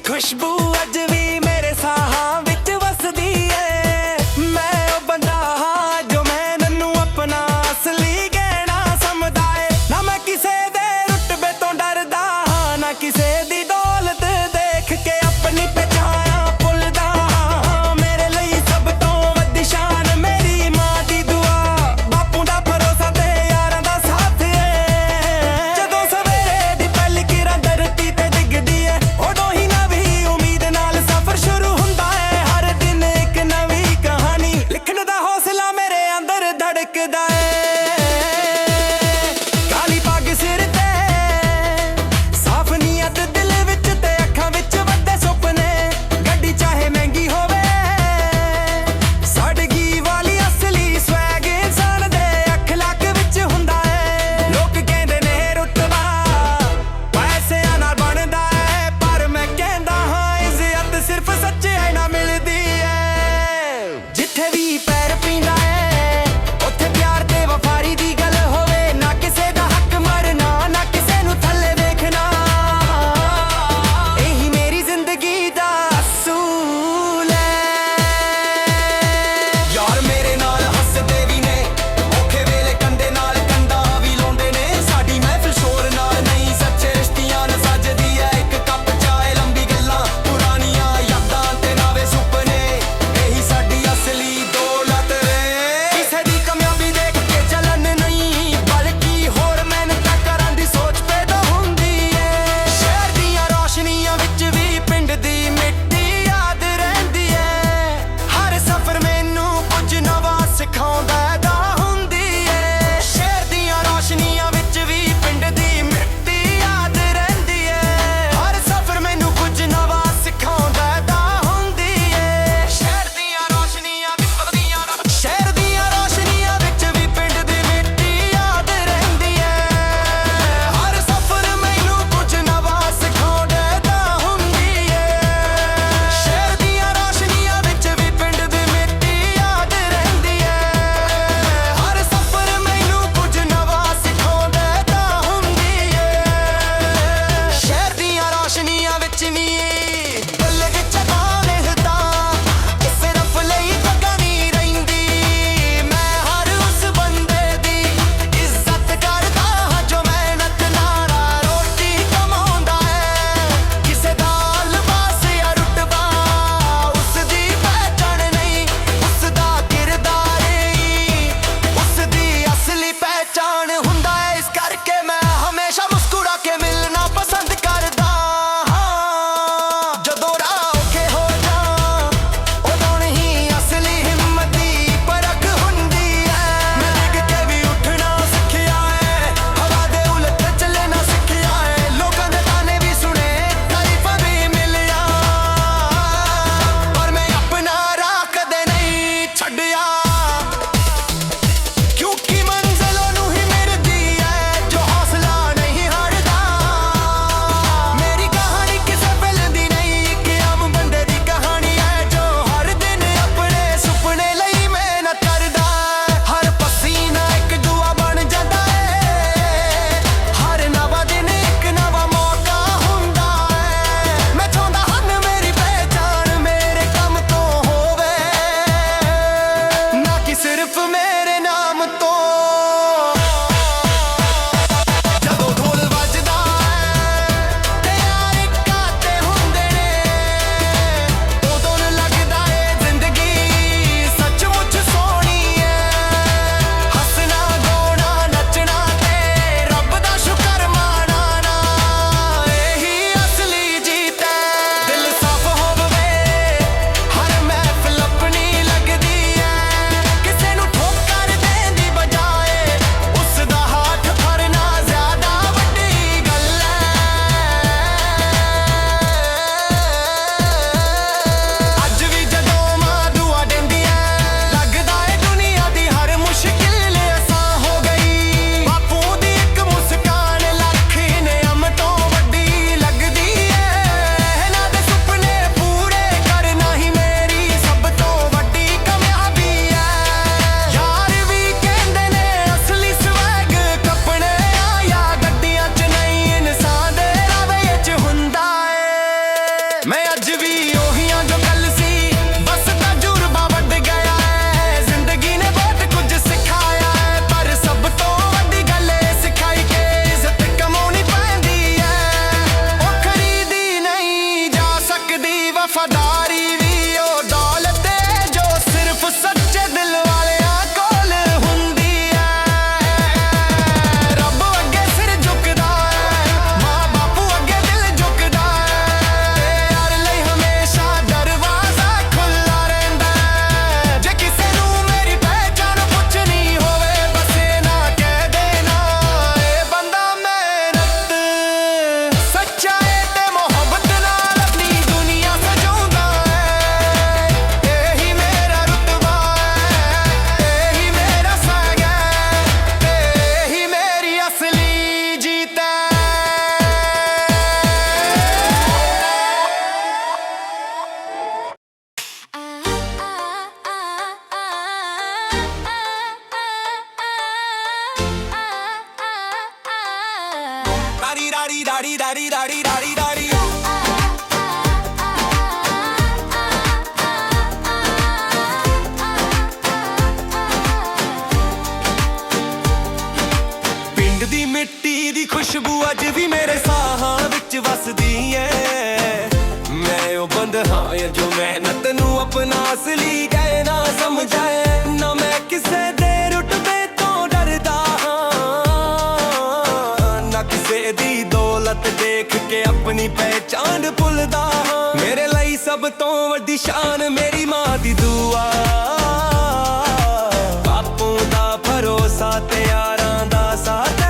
खुशबू अज भी मेरे साहां विच वसदी है। मैं ओ बंदा हां जो मैनू अपना असली गहना समझदा है। ना मैं किसे दे रुतबे तो डरदा हां, ना किसे दी दौलत देख के अपनी पहचान भुलदा हां। मेरे लिए सब तो वड्डी शान मेरी मां दी दुआ, बापू दा भरोसा ते यारां दा साथ है। जदों सवेरे दी पहली किरण धरती ते डिगदी है, उदों ही ਦਾੜੀ ਦਾੜੀ ਦਾੜੀ ਦਾੜੀ ਦਾੜੀ ਦਾੜੀ ਪਿੰਡ ਦੀ ਮਿੱਟੀ ਦੀ ਖੁਸ਼ਬੂ ਅੱਜ ਵੀ ਮੇਰੇ ਸਾਹਾਂ ਵਿੱਚ ਵਸਦੀ ਏ ਮੈਂ ਉਹ ਬੰਦ ਹਾਂ ਜੋ ਮਿਹਨਤ ਨੂੰ ਆਪਣਾ ਅਸਲੀ ਗਏ ਨਾ ਸਮਝਾਏ ਨਾ ਮੈਂ ਕਿਸੇ ਦੇ ਰੁਤਬੇ ਤੋਂ ਡਰਦਾ ਹਾਂ ਨਾ ਕਿਸੇ ਦੀ ਦੌਲਤ ਦੇਖ ਕੇ ਆਪਣੀ ਪਹਿਚਾਨ ਭੁੱਲਦਾ ਹਾਂ ਮੇਰੇ ਲਈ ਸਭ ਤੋਂ ਵੱਡੀ ਸ਼ਾਨ ਮੇਰੀ ਮਾਂ ਦੀ ਦੁਆ ਬਾਪੂ ਦਾ ਭਰੋਸਾ ਤੇ ਯਾਰਾਂ ਦਾ ਸਾਥ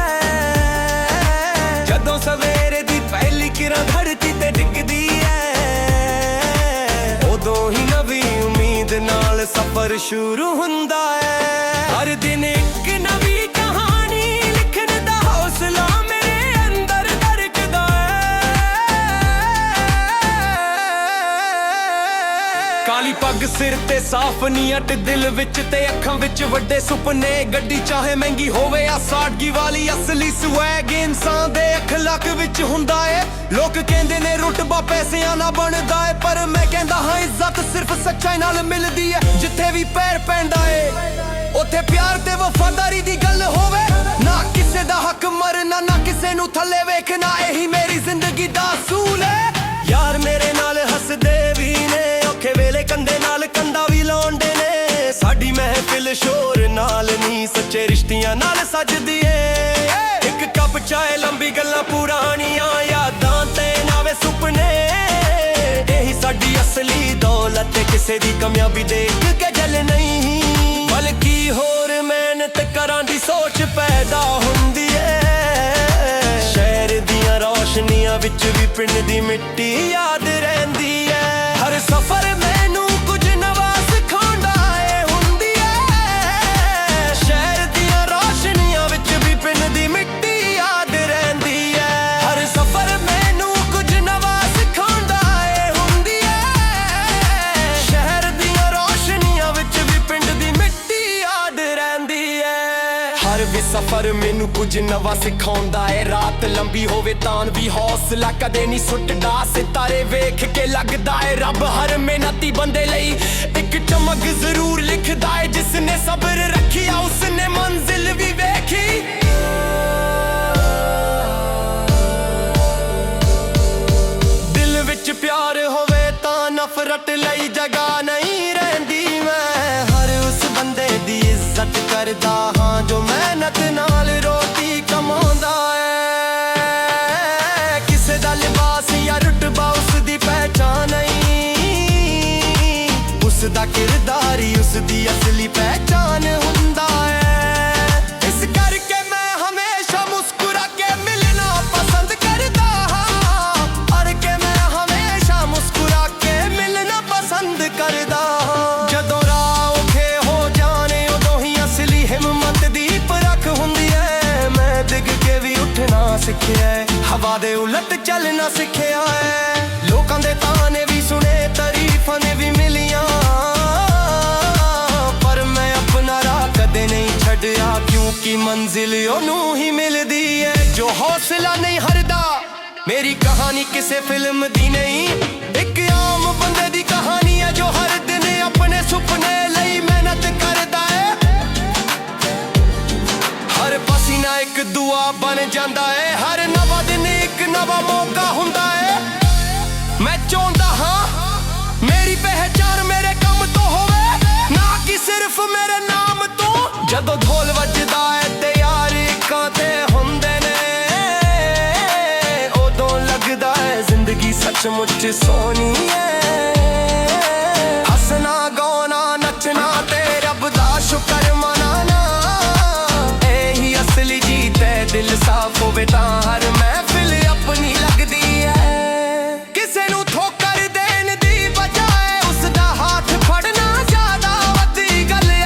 ਜਦੋਂ ਸਵੇਰੇ ਦੀ ਪਹਿਲੀ ਕਿਰਨ ਧਰਤੀ ਤੇ ਡਿੱਗਦੀ ਉਦੋਂ ਹੀ ਨਵੀਂ ਉਮੀਦ ਨਾਲ ਸਫ਼ਰ ਸ਼ੁਰੂ ਹੁੰਦਾ ਹੈ ਹਰ ਦਿਨ ਇੱਕ ਨਵੀਂ ਕਹਾਣੀ ਲਿਖਣ ਦਾ ਹੌਸਲਾ ਮੇਰੇ ਅੰਦਰ ਧੜਕਦਾ ਹੈ ਕਾਲੀ ਪੱਗ ਸਿਰ ਤੇ ਸਾਫ਼ ਨੀਅਤ ਦਿਲ ਵਿੱਚ ਤੇ ਅੱਖਾਂ ਵਿੱਚ ਵੱਡੇ ਸੁਪਨੇ ਗੱਡੀ ਚਾਹੇ ਮਹਿੰਗੀ ਹੋਵੇ ਆ ਸਾਦਗੀ ਵਾਲੀ ਅਸਲੀ ਸਵੈਗ ਇਨਸਾਨ ਦੇ ਅਖਲਾਕ ਵਿੱਚ ਹੁੰਦਾ ਏ ਲੋਕ ਕਹਿੰਦੇ ਨੇ ਰੁਤਬਾ ਪੈਸਿਆਂ ਨਾਲ ਬਣਦਾ ਏ ਪਰ ਮੈਂ ਕਹਿੰਦਾ ਹਾਂ ਇੱਜ਼ਤ ਸਿਰਫ ਸੱਚਾਈ ਨਾਲ ਮਿਲਦੀ ਏ ਜਿੱਥੇ ਵੀ ਪੈਰ ਪੈਂਦਾ ਏ ਉੱਥੇ ਪਿਆਰ ਤੇ ਵਫਾਦਾਰੀ ਦੀ ਗੱਲ ਹੋਵੇ ਨਾ ਕਿਸੇ ਦਾ ਹੱਕ ਮਰਨਾ ਨਾ ਕਿਸੇ ਨੂੰ ਥੱਲੇ ਵੇਖਣਾ ਇਹੀ ਮੇਰੀ ਜ਼ਿੰਦਗੀ ਦਾ ਅਸੂਲ ਏ ਯਾਰ ਮੇਰੇ ਨਾਲ ਹੱਸਦੇ ਵੀ ਨੇ ਔਖੇ ਵੇਲੇ ਕੰਧੇ ਨਾਲ ਕੰਧਾ ਵੀ ਲਾਉਂਦੇ ਨੇ ਸਾਡੀ ਮਹਿਫਿਲ ਸ਼ੋਰ ਨਾਲ ਨਹੀਂ ਸੱਚੇ ਰਿਸ਼ਤਿਆਂ ਨਾਲ ਸਜਦੀ ਏ ਇੱਕ ਕੱਪ ਚਾਏ ਲੰਬੀ ਗੱਲਾਂ ਪੁਰਾਣੀਆਂ ਯਾਦਾਂ ਤੇ ਨਵੇਂ ਸੁਪਨੇ ਇਹੀ ਸਾਡੀ ਅਸਲੀ ਦੌਲਤ ਕਿਸੇ ਦੀ ਕਾਮਯਾਬੀ ਦੇਖ ਕੇ ਜਲ ਨਹੀਂ ਬਲਕਿ ਹੋਰ ਮਿਹਨਤ ਕਰਾਂ ਦੀ ਸੋਚ ਪੈਦਾ ਹੁੰਦੀ ਏ ਸ਼ਹਿਰ ਦੀਆਂ ਰੌਸ਼ਨੀਆਂ ਵਿੱਚ ਵੀ ਪਿੰਡ ਦੀ ਮਿੱਟੀ ਯਾਦ ਰਹਿੰਦੀ ਏ ਹਰ ਸਫ਼ਰ ਮੈਨੂੰ ਕੁਝ ਨਵਾਂ ਸਿਖਾਉਂਦਾ ਏ ਹੁੰਦੀ ਏ ਸ਼ਹਿਰ ਦੀਆਂ ਰੌਸ਼ਨੀਆਂ ਵਿੱਚ ਵੀ ਪਿੰਡ ਦੀ ਮਿੱਟੀ ਯਾਦ ਰਹਿੰਦੀ ਏ ਹਰ ਸਫ਼ਰ ਮੈਨੂੰ ਕੁਝ ਨਵਾਂ ਸਿਖਾਉਂਦਾ ਏ ਹੁੰਦੀ ਏ ਸ਼ਹਿਰ ਦੀਆਂ ਰੌਸ਼ਨੀਆਂ ਵਿੱਚ ਵੀ ਪਿੰਡ ਦੀ ਮਿੱਟੀ ਯਾਦ ਰਹਿੰਦੀ ਏ ਹਰ ਵੀ ਸਫ਼ਰ ਮੈਨੂੰ ਕੁਝ ਨਵਾਂ ਸਿਖਾਉਂਦਾ ਏ ਰਾਤ ਲੰਬੀ ਹੋਵੇ ਤਾਂ ਵੀ ਹੌਸਲਾ ਕਦੇ ਨਹੀਂ ਸੁੱਟਦਾ ਸਿਤਾਰੇ ਵੇਖ ਕੇ ਲੱਗਦਾ ਏ ਰੱਬ ਹਰ ਮਿਹਨਤੀ ਬੰਦੇ ਲਈ ਇੱਕ ਚਮਕ ਜ਼ਰੂਰ ਲਿਖਦਾ ਏ ਜਿਸਨੇ ਸਬਰ ਰੱਖਿਆ ਉਸਨੇ ਮੰਜ਼ਿਲ ਵੀ ਵੇਖੀ ਦਿਲ ਵਿੱਚ ਪਿਆਰ ਹੋਵੇ ਤਾਂ ਨਫ਼ਰਤ ਲਈ ਜਗ੍ਹਾ ਨਹੀਂ ਰਹਿੰਦੀ ਮੈਂ ਹਰ ਉਸ ਬੰਦੇ ਦੀ ਇੱਜ਼ਤ ਕਰਦਾ ਹਾਂ ਜੋ ਮਿਹਨਤ ਨਾਲ ਰੋਟੀ ਕਮਾਉਂਦਾ ਏ ਕਿਸੇ ਦਾ ਲਿਬਾਸ ਜਾਂ ਰੁਤਬਾ ਉਸ ਦੀ ਪਹਿਚਾਨ ਨਹੀਂ ਉਸ ਦਾ ਕਿਰਦਾਰ ਹੀ ਉਸ ਦੀ ਅਸਲੀ ਪਹਿਚਾਨ ਹੁੰਦਾ ਏ ਇਸ ਕਰਕੇ ਮੈਂ ਹਮੇਸ਼ਾ ਮੁਸਕਰਾ ਕੇ ਮਿਲਣਾ ਪਸੰਦ ਕਰਦਾ ਹਾਂ ਹਰ ਕੇ ਮੈਂ ਹਮੇਸ਼ਾ ਮੁਸਕਰਾ ਕੇ ਮਿਲਣਾ ਪਸੰਦ ਕਰਦਾ ਹਾਂ ਜਦੋਂ ਰਾਹ ਔਖੇ ਹੋ ਜਾਣੇ ਉਦੋਂ ਹੀ ਅਸਲੀ ਹਿੰਮਤ ਦੀ ਪਰਖ ਹੁੰਦੀ ਏ ਮੈਂ ਡਿੱਗ ਕੇ ਵੀ ਉੱਠਣਾ ਸਿੱਖਿਆ ਏ ਹਵਾ ਦੇ ਉਲਟ ਚੱਲਣਾ ਸਿੱਖਿਆ ਏ ਲੋਕਾਂ ਦੇ ਤਾਨੇ ਵੀ ਸੁਣੇ ਤਾਰੀਫਾਂ ਨੇ ਵੀ ਮਿਲੀਆਂ ਪਰ ਮੈਂ ਆਪਣਾ ਰਾਹ ਕਦੇ ਨਹੀਂ ਛੱਡਿਆ ਕਿਉਂਕਿ ਮੰਜ਼ਿਲ ਉਹਨੂੰ ਹੀ ਮਿਲਦੀ ਏ ਜੋ ਹੌਸਲਾ ਨਹੀਂ ਹਾਰਦਾ ਮੇਰੀ ਕਹਾਣੀ ਕਿਸੇ ਫਿਲਮ ਦੀ ਨਹੀਂ ਇੱਕ ਆਮ ਬੰਦੇ ਦੀ ਕਹਾਣੀ ਏ ਜੋ ਹਰ ਦਿਨ ਆਪਣੇ ਸੁਪਨੇ ਲਈ ਮਿਹਨਤ ਕਰਦਾ ਏ ਹਰ ਪਸੀਨਾ ਇੱਕ ਦੁਆ ਬਣ ਜਾਂਦਾ ਏ ਹਰ ਨਵਾਂ ਦਿਨ ਇੱਕ ਨਵਾਂ ਮੌਕਾ ਹੁੰਦਾ ਏ ਮੈਂ ਚਾਹੁੰਦਾ ਹਾਂ ਮੇਰੀ ਪਹਿਚਾਨ ਮੇਰੇ ਕੰਮ ਤੋਂ ਹੋਵੇ ਨਾ ਕਿ ਸਿਰਫ ਮੇਰੇ ਨਾਮ ਤੋਂ ਜਦੋਂ ਢੋਲ ਵੱਜਦਾ ਏ ਤੇ ਯਾਰ ਇੱਕਾਂ ਤੇ ਹੁੰਦੇ ਨੇ ਉਦੋਂ ਲੱਗਦਾ ਏ ਜ਼ਿੰਦਗੀ ਸੱਚਮੁੱਚ ਸੋਹਣੀ ਏ ਹੱਸਣਾ ਗਾਉਣਾ ਨੱਚਣਾ ਤੇ ਰੱਬ ਦਾ ਸ਼ੁਕਰ ਮਨਾਣਾ ਇਹੀ ਅਸਲੀ ਜੀਤ ਏ ਦਿਲ ਸਾਫ਼ ਹੋਵੇ ਤਾਂ ਹਰ ਮਹਿਫਿਲ ਆਪਣੀ ਲੱਗਦੀ ਏ ਕਿਸੇ ਨੂੰ ਠੋਕਰ ਦੇਣ ਦੀ ਬਜਾਏ ਉਸ ਦਾ ਹੱਥ ਫੜਨਾ ਜ਼ਿਆਦਾ ਵੱਡੀ ਗੱਲ ਏ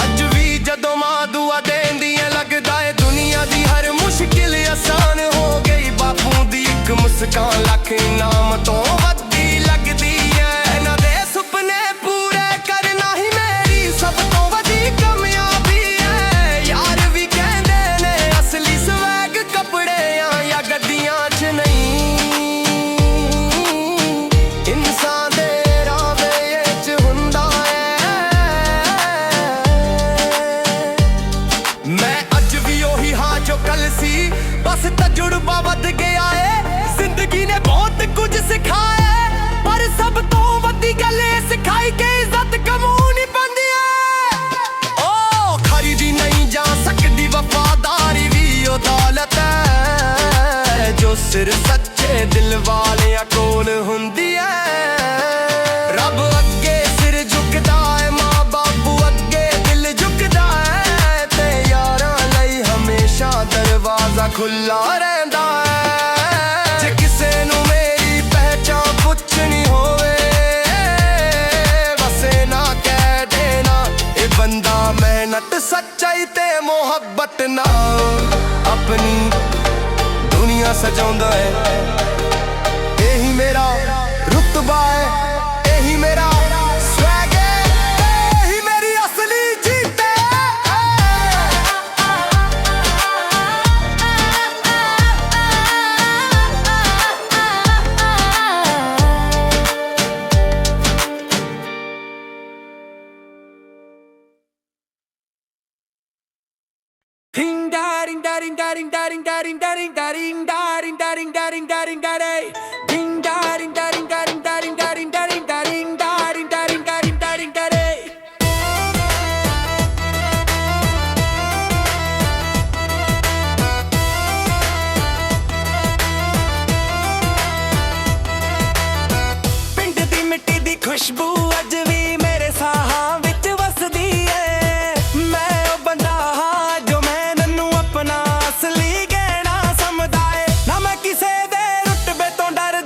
ਅੱਜ ਵੀ ਜਦੋਂ ਮਾਂ ਦੁਆ ਦੇਂਦੀ ਏ ਲੱਗਦਾ ਏ ਦੁਨੀਆ ਦੀ ਹਰ ਮੁਸ਼ਕਿਲ ਆਸਾਨ ਹੋ ਗਈ ਬਾਪੂ ਦੀ ਇੱਕ ਮੁਸਕਾਨ ਲੱਖ ਇਨਾਮ ਤੋਂ ਵੱਡੀ ਲੱਗਦੀ ਏ ਇਹਨਾਂ ਦੇ ਸੁਪਨੇ ਪੂਰੇ ਕਰਨਾ ਹੀ ਮੇਰੀ ਸਭ ਤੋਂ ਵੱਡੀ ਕਾਮਯਾਬੀ ਏ ਯਾਰ ਵੀ ਕਹਿੰਦੇ ਨੇ ਅਸਲੀ ਖੁੱਲਾ ਰਹਿੰਦਾ ਹੈ। ਜੇ ਕਿਸੇ ਨੂੰ ਮੇਰੀ ਪਹਿਚਾਣ ਪੁੱਛਣੀ ਹੋਵੇ, ਵਸੇ ਨਾ ਕਹਿ ਦੇਣਾ ਇਹ ਬੰਦਾ ਮਿਹਨਤ ਸੱਚਾਈ ਤੇ ਮੁਹੱਬਤ ਨਾਲ ਆਪਣੀ ਦੁਨੀਆ ਸਜਾਉਂਦਾ ਹੈ। ਇਹੀ ਮੇਰਾ ਰੁਤਬਾ ਹੈ, ਇਹੀ ਮੇਰਾ ਸਵੈਗ ਹੈ, ਇਹੀ ਮੇਰੀ ਅਸਲੀ ਜੀਤ ਹੈ। Ding daring daring daring daring daring daring daring daring daring daring daring daring ding daring daring daring daring daring daring daring daring daring daring daring daring ਪਿੰਡ ਦੀ ਮਿੱਟੀ ਦੀ ਖੁਸ਼ਬੂ ਅੱਜ ਵੀ ਮੇਰੇ ਸਾਹਾਂ ਵਿੱਚ ਵਸਦੀ ਏ। ਮੈਂ ਉਹ ਬੰਦਾ ਹਾਂ ਜੋ ਅਸਲੀ ਗਹਿਣਾ ਸਮਝਦਾ ਏ। ਨਾ ਮੈਂ ਕਿਸੇ ਦੇ ਰੁਤਬੇ ਤੋਂ ਡਰਦਾ,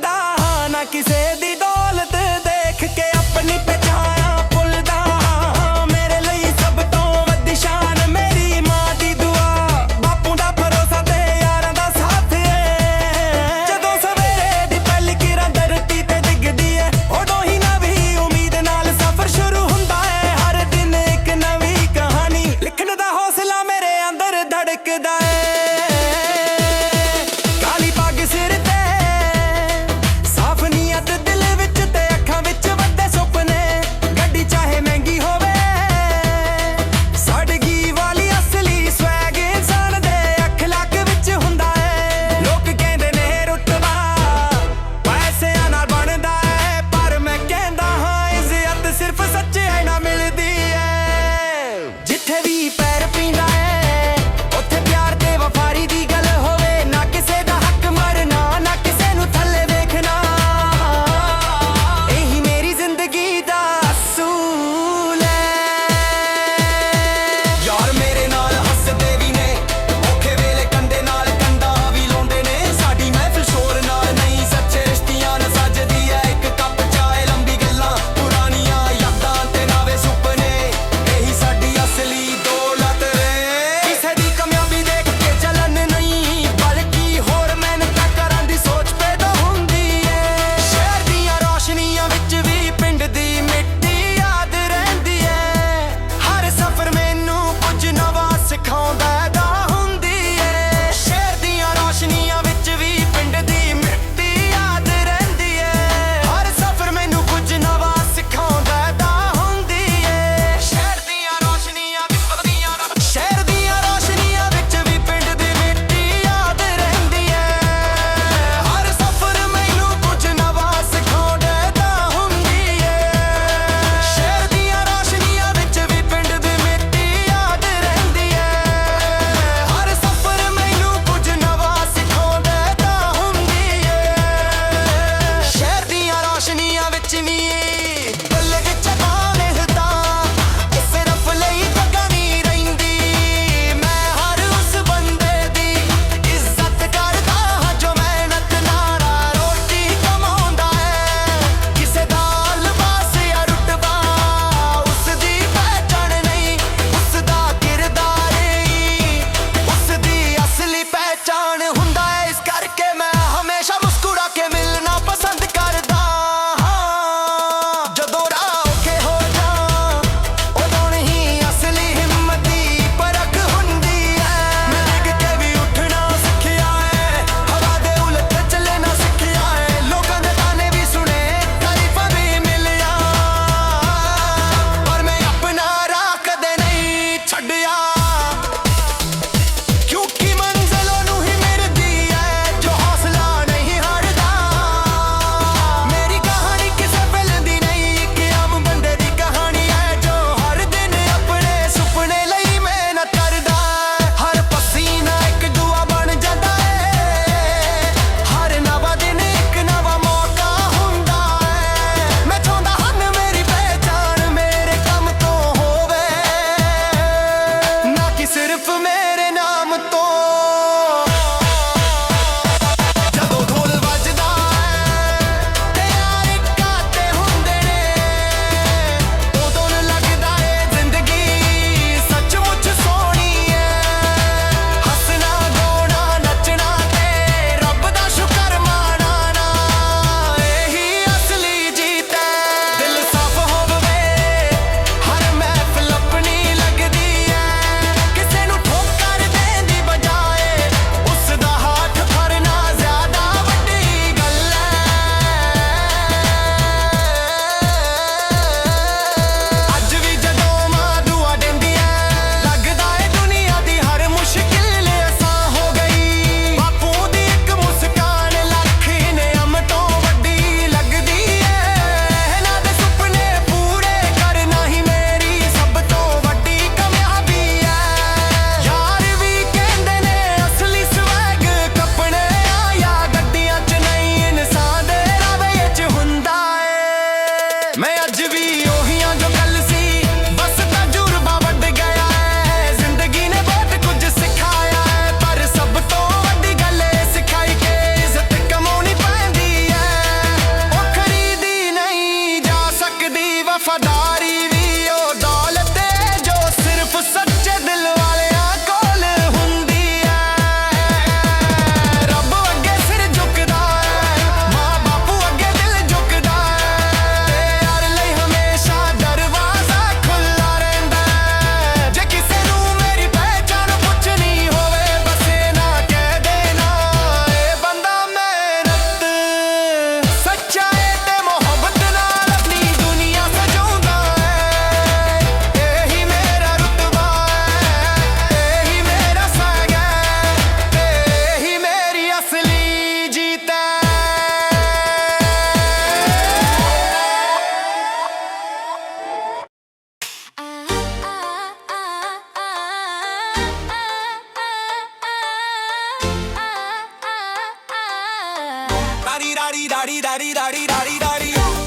ਦਾੜੀ ਦਾੜੀ ਦਾੜੀ ਦਾੜੀ ਦਾੜੀ ਦਾੜੀ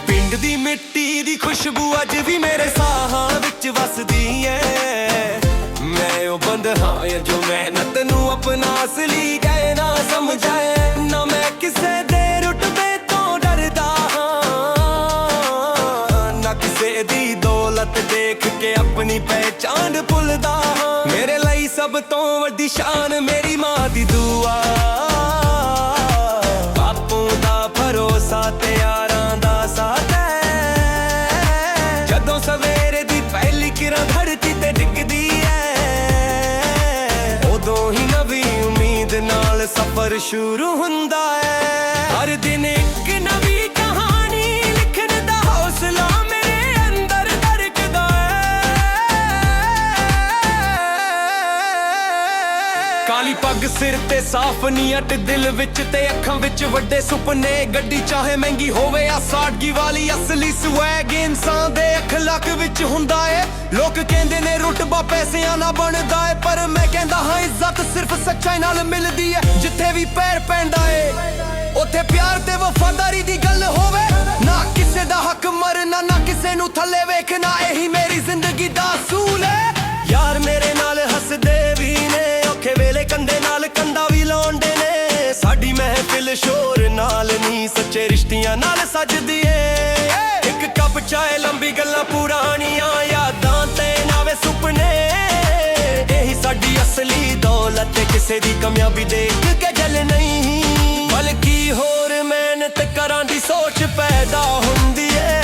ਪਿੰਡ ਦੀ ਮਿੱਟੀ ਦੀ ਖੁਸ਼ਬੂ ਅੱਜ ਵੀ ਮੇਰੇ ਸਾਹਾਂ ਵਿੱਚ ਵਸਦੀ ਏ ਮੈਂ ਉਹ ਬੰਦ ਹਾਂ ਜੋ ਮਿਹਨਤ ਨੂੰ ਆਪਣਾ ਅਸਲੀ ਗਏ ਨਾ ਸਮਝਾਏ ਨਾ ਮੈਂ ਕਿਸੇ ਦੇ ਰੁਤਬੇ ਤੋਂ ਡਰਦਾ ਹਾਂ ਨਾ ਕਿਸੇ ਦੀ ਦੌਲਤ ਦੇਖ ਕੇ ਆਪਣੀ ਪਹਿਚਾਨ ਭੁੱਲਦਾ ਹਾਂ ਮੇਰੇ ਲਈ ਸਭ ਤੋਂ ਵੱਡੀ ਸ਼ਾਨ ਮੇਰੀ ਮਾਂ ਦੀ ਦੁਆ ਬਾਪੂ ਦਾ ਭਰੋਸਾ ਤੇ ਯਾਰਾਂ ਦਾ ਸਾਥ ਜਦੋਂ ਸਵੇਰੇ ਦੀ ਪਹਿਲੀ ਕਿਰਨ ਧਰਤੀ ਤੇ ਡਿੱਗਦੀ ਐ ਉਦੋਂ ਹੀ ਨਵੀਂ ਉਮੀਦ ਨਾਲ ਸਫ਼ਰ ਸ਼ੁਰੂ ਹੁੰਦਾ ਐ ਹਰ ਦਿਨ ਇੱਕ ਨਵੀਂ ਕਹਾਣੀ ਲਿਖਣ ਦਾ ਹੌਸਲਾ ਮੇਰੇ ਅੰਦਰ ਧੜਕਦਾ ਐ ਕਾਲੀ ਪੱਗ ਸਿਰ ਤੇ ਸਾਫ਼ ਨੀਅਤ ਦਿਲ ਵਿੱਚ ਤੇ ਅੱਖਾਂ ਵਿੱਚ ਵੱਡੇ ਸੁਪਨੇ ਗੱਡੀ ਚਾਹੇ ਮਹਿੰਗੀ ਹੋਵੇ ਆ ਸਾਦਗੀ ਵਾਲੀ ਅਸਲੀ ਸਵੈਗ ਇਨਸਾਨ ਦੇ ਅਖਲਾਕ ਵਿੱਚ ਹੁੰਦਾ ਏ ਲੋਕ ਕਹਿੰਦੇ ਨੇ ਰੁਤਬਾ ਪੈਸਿਆਂ ਨਾਲ ਬਣਦਾ ਏ ਪਰ ਮੈਂ ਕਹਿੰਦਾ ਹਾਂ ਇੱਜ਼ਤ ਸਿਰਫ ਸੱਚਾਈ ਨਾਲ ਮਿਲਦੀ ਏ ਜਿੱਥੇ ਵੀ ਪੈਰ ਪੈਂਦਾ ਏ ਉੱਥੇ ਪਿਆਰ ਤੇ ਵਫਾਦਾਰੀ ਦੀ ਗੱਲ ਹੋਵੇ ਨਾ ਕਿਸੇ ਦਾ ਹੱਕ ਮਰਨਾ ਨਾ ਕਿਸੇ ਨੂੰ ਥੱਲੇ ਵੇਖਣਾ ਇਹੀ ਮੇਰੀ ਜ਼ਿੰਦਗੀ ਦਾ ਅਸੂਲ ਏ ਯਾਰ ਮੇਰੇ ਨਾਲ ਹੱਸਦੇ ਵੀ ਨੇ ਔਖੇ ਵੇਲੇ ਕੰਧੇ ਨਾਲ ਕੰਧਾ ਵੀ ਲਾਉਂਦੇ ਨੇ ਸਾਡੀ ਮਹਿਫਿਲ ਸ਼ੋਰ ਨਾਲ ਨਹੀਂ ਸੱਚੇ ਰਿਸ਼ਤਿਆਂ ਨਾਲ ਸਜਦੀ ਏ ਇੱਕ ਕੱਪ ਚਾਏ ਲੰਬੀ ਗੱਲਾਂ ਪੁਰਾਣੀਆਂ ਯਾਦਾਂ ਤੇ ਨਾਵੇਂ ਸੁਪਨੇ ਇਹੀ ਸਾਡੀ ਅਸਲੀ ਦੌਲਤ ਕਿਸੇ ਦੀ ਕਾਮਯਾਬੀ ਦੇਖ ਕੇ ਜਲ ਨਹੀਂ ਬਲਕਿ ਹੋਰ ਮਿਹਨਤ ਕਰਾਂ ਦੀ ਸੋਚ ਪੈਦਾ ਹੁੰਦੀ ਏ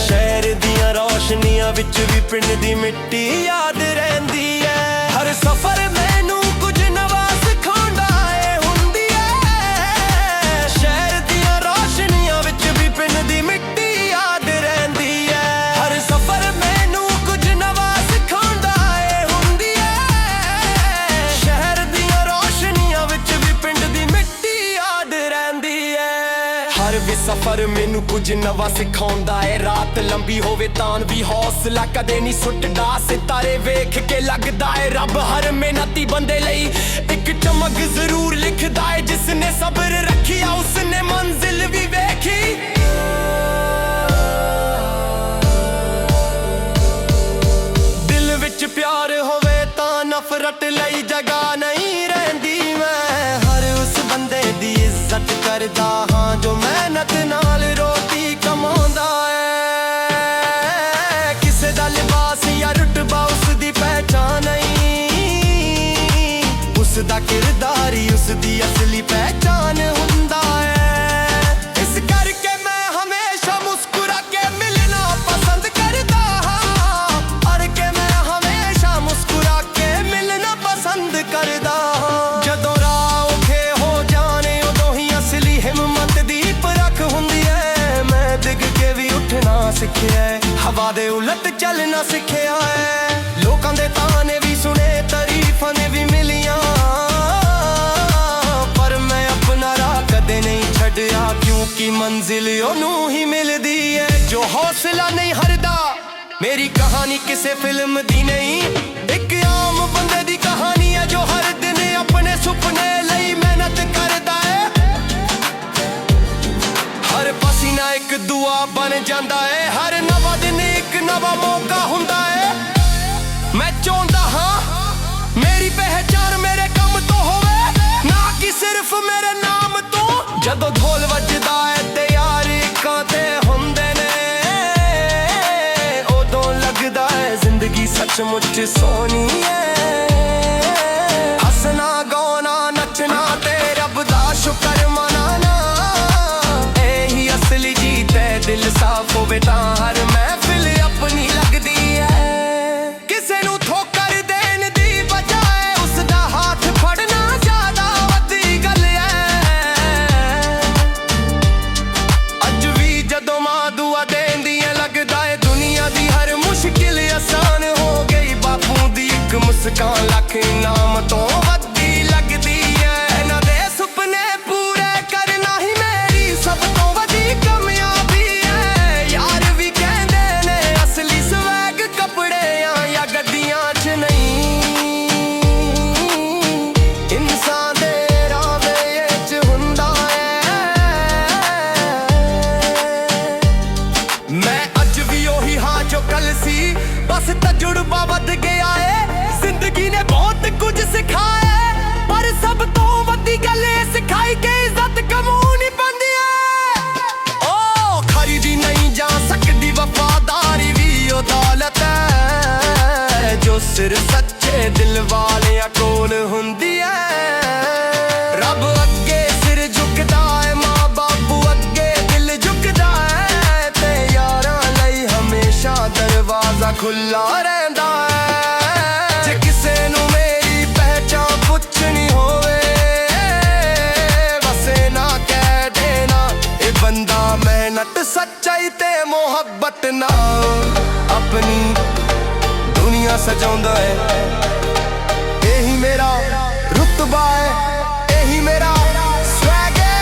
ਸ਼ਹਿਰ ਦੀਆਂ ਰੌਸ਼ਨੀਆਂ ਵਿੱਚ ਵੀ ਪਿੰਡ ਦੀ ਮਿੱਟੀ ਯਾਦ ਰਹਿੰਦੀ ਏ ਹਰ ਸਫ਼ਰ ਮੈਨੂੰ ਕੁਝ ਨਵਾਂ ਸਿਖਾਉਂਦਾ ਏ ਹੁੰਦੀ ਏ ਸ਼ਹਿਰ ਦੀਆਂ ਰੌਸ਼ਨੀਆਂ ਵਿੱਚ ਵੀ ਪਿੰਡ ਦੀ ਮਿੱਟੀ ਯਾਦ ਰਹਿੰਦੀ ਏ ਹਰ ਸਫ਼ਰ ਮੈਨੂੰ ਕੁਝ ਨਵਾਂ ਸਿਖਾਉਂਦਾ ਏ ਹੁੰਦੀ ਏ ਸ਼ਹਿਰ ਦੀਆਂ ਰੌਸ਼ਨੀਆਂ ਵਿੱਚ ਵੀ ਪਿੰਡ ਦੀ ਮਿੱਟੀ ਯਾਦ ਰਹਿੰਦੀ ਏ ਹਰ ਵੀ ਸਫ਼ਰ ਮੈਨੂੰ ਕੁਝ ਨਵਾਂ ਸਿਖਾਉਂਦਾ ਏ ਰਾਤ ਲੰਬੀ ਹੋਵੇ ਤਾਂ ਵੀ ਹੌਸਲਾ ਕਦੇ ਨਹੀਂ ਸੁੱਟਦਾ ਸਿਤਾਰੇ ਵੇਖ ਕੇ ਲੱਗਦਾ ਏ ਰੱਬ ਹਰ ਮਿਹਨਤੀ ਬੰਦੇ ਲਈ ਇੱਕ ਚਮਕ ਜ਼ਰੂਰ ਲਿਖਦਾ ਏ ਜਿਸਨੇ ਸਬਰ ਰੱਖਿਆ ਉਸਨੇ ਮੰਜ਼ਿਲ ਵੀ ਵੇਖੀ ਦਿਲ ਵਿੱਚ ਪਿਆਰ ਹੋਵੇ ਤਾਂ ਨਫ਼ਰਤ ਲਈ ਜਗ੍ਹਾ ਨਹੀਂ ਰਹਿੰਦੀ ਮੈਂ ਹਰ ਉਸ ਬੰਦੇ ਦੀ ਇੱਜ਼ਤ ਕਰਦਾ ਹਾਂ ਜੋ ਮਿਹਨਤ ਨਾਲ ਰੋਟੀ ਕਮਾਉਂਦਾ ਏ ਕਿਸੇ ਦਾ ਲਿਬਾਸ ਜਾਂ ਰੁਤਬਾ ਉਸ ਦੀ ਪਹਿਚਾਨ ਨਹੀਂ ਉਸ ਦਾ ਕਿਰਦਾਰ ਹੀ ਉਸ ਦੀ ਅਸਲੀ ਪਹਿਚਾਨ ਹੁੰਦਾ ਏ ਇਸ ਕਰਕੇ ਮੈਂ ਹਮੇਸ਼ਾ ਮੁਸਕਰਾ ਕੇ ਮਿਲਣਾ ਪਸੰਦ ਕਰਦਾ ਹਾਂ ਅਰ ਕੇ ਮੈਂ ਹਮੇਸ਼ਾ ਮੁਸਕਰਾ ਕੇ ਮਿਲਣਾ ਪਸੰਦ ਕਰਦਾ ਹਾਂ ਜਦੋਂ ਰਾਹ ਔਖੇ ਹੋ ਜਾਣੇ ਉਦੋਂ ਹੀ ਅਸਲੀ ਹਿੰਮਤ ਦੀ ਪਰਖ ਹੁੰਦੀ ਏ ਮੈਂ ਡਿੱਗ ਕੇ ਵੀ ਉੱਠਣਾ ਸਿੱਖਿਆ ਹਵਾ ਦੇ ਉਲਟ ਚੱਲਣਾ ਸਿੱਖਿਆ ਏ ਲੋਕਾਂ ਦੇ ਤਾਨੇ ਵੀ ਸੁਣੇ ਤਾਰੀਫਾਂ ਨੇ ਵੀ ਮਿਲੀਆਂ ਪਰ ਮੈਂ ਆਪਣਾ ਰਾਹ ਕਦੇ ਨਹੀਂ ਛੱਡਿਆ ਕਿਉਂਕਿ ਮੰਜ਼ਿਲ ਉਹਨੂੰ ਹੀ ਮਿਲਦੀ ਏ ਜੋ ਹੌਸਲਾ ਨਹੀਂ ਹਾਰਦਾ ਮੇਰੀ ਕਹਾਣੀ ਕਿਸੇ ਫਿਲਮ ਦੀ ਨਹੀਂ ਇੱਕ ਆਮ ਬੰਦੇ ਦੀ ਕਹਾਣੀ ਏ ਜੋ ਹਰ ਦਿਨ ਆਪਣੇ ਸੁਪਨੇ ਲਈ ਮਿਹਨਤ ਕਰਦਾ ਏ ਹਰ ਪਸੀਨਾ ਇੱਕ ਦੁਆ ਬਣ ਜਾਂਦਾ ਏ ਹਰ ਨਵਾਂ ਦਿਨ ਇੱਕ ਨਵਾਂ ਮੌਕਾ ਹੁੰਦਾ ਏ ਮੈਂ ਚਾਹੁੰਦਾ ਹਾਂ ਮੇਰੀ ਪਹਿਚਾਨ ਮੇਰੇ ਕੰਮ ਤੋਂ ਹੋਵੇ ਨਾ ਕਿ ਸਿਰਫ ਮੇਰੇ ਨਾਮ ਤੋਂ ਜਦੋਂ ਢੋਲ ਵੱਜਦਾ ਏ ਤੇ ਯਾਰ ਇੱਕਾਂ ਤੇ ਹੁੰਦੇ ਨੇ ਉਦੋਂ ਲੱਗਦਾ ਏ ਜ਼ਿੰਦਗੀ ਸੱਚਮੁੱਚ ਸੋਹਣੀ ਏ ਹੱਸਣਾ ਗਾਉਣਾ ਨੱਚਣਾ ਤੇ ਰੱਬ ਦਾ ਸ਼ੁਕਰ ਮਨਾਣਾ ਇਹੀ ਅਸਲੀ ਜੀਤ ਏ ਦਿਲ ਸਾਫ਼ ਹੋਵੇ ਤਾਂ ਹਰ ਮਹਿਫਿਲ ਆਪਣੀ ਲੱਗਦੀ ਏ ਕਿਸੇ ਨੂੰ ਠੋਕਰ ਦੇਣ ਦੀ ਬਜਾਏ ਉਸ ਦਾ ਹੱਥ ਫੜਨਾ ਜ਼ਿਆਦਾ ਵੱਡੀ ਗੱਲ ਏ ਅੱਜ ਵੀ ਜਦੋਂ ਮਾਂ ਦੁਆ ਦੇਂਦੀ ਏ ਲੱਗਦਾ ਏ ਦੁਨੀਆ ਦੀ ਹਰ ਮੁਸ਼ਕਿਲ ਆਸਾਨ ਹੋ ਗਈ ਬਾਪੂ ਦੀ ਇੱਕ ਮੁਸਕਾਨ ਖੁੱਲਾ ਰਹਿੰਦਾ ਹੈ। ਜੇ ਕਿਸੇ ਨੂੰ ਮੇਰੀ ਪਹਿਚਾਣ ਪੁੱਛਣੀ ਹੋਵੇ, ਵਸੇ ਨਾ ਕਹਿ ਦੇਣਾ ਇਹ ਬੰਦਾ ਮਿਹਨਤ ਸੱਚਾਈ ਤੇ ਮੁਹੱਬਤ ਨਾਲ ਆਪਣੀ ਦੁਨੀਆ ਸਜਾਉਂਦਾ ਹੈ। ਇਹੀ ਮੇਰਾ ਰੁਤਬਾ ਹੈ, ਇਹੀ ਮੇਰਾ ਸਵੈਗ ਹੈ,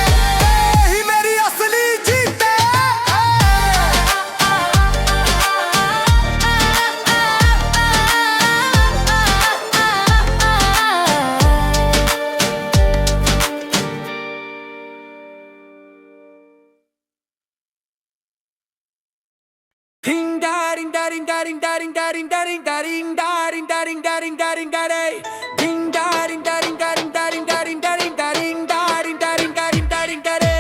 ਇਹੀ ਮੇਰੀ ਅਸਲੀ ਜੀਤ ਹੈ। Ding daring daring daring daring daring daring daring daring daring daring daring daring ding daring daring daring daring daring daring daring daring daring daring daring daring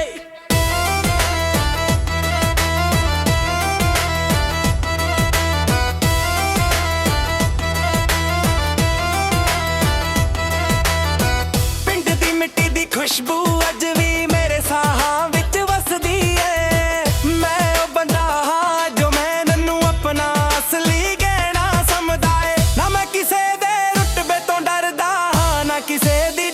ਪਿੰਡ ਦੀ ਮਿੱਟੀ ਦੀ ਖੁਸ਼ਬੂ ਅੱਜ ਵੀ ਮੇਰੇ ਸਾਹਾਂ ਵਿੱਚ ਵਸਦੀ ਏ। ਮੈਂ ਉਹ ਬੰਦਾ ਹਾਂ ਜੋ ਮੈਨੂੰ ਆਪਣਾ ਅਸਲੀ ਗਹਿਣਾ ਸਮਝਦਾ ਏ। ਨਾ ਮੈਂ ਕਿਸੇ ਦੇ ਰੁਤਬੇ ਤੋਂ ਡਰਦਾ ਹਾਂ, ਨਾ ਕਿਸੇ ਦੀ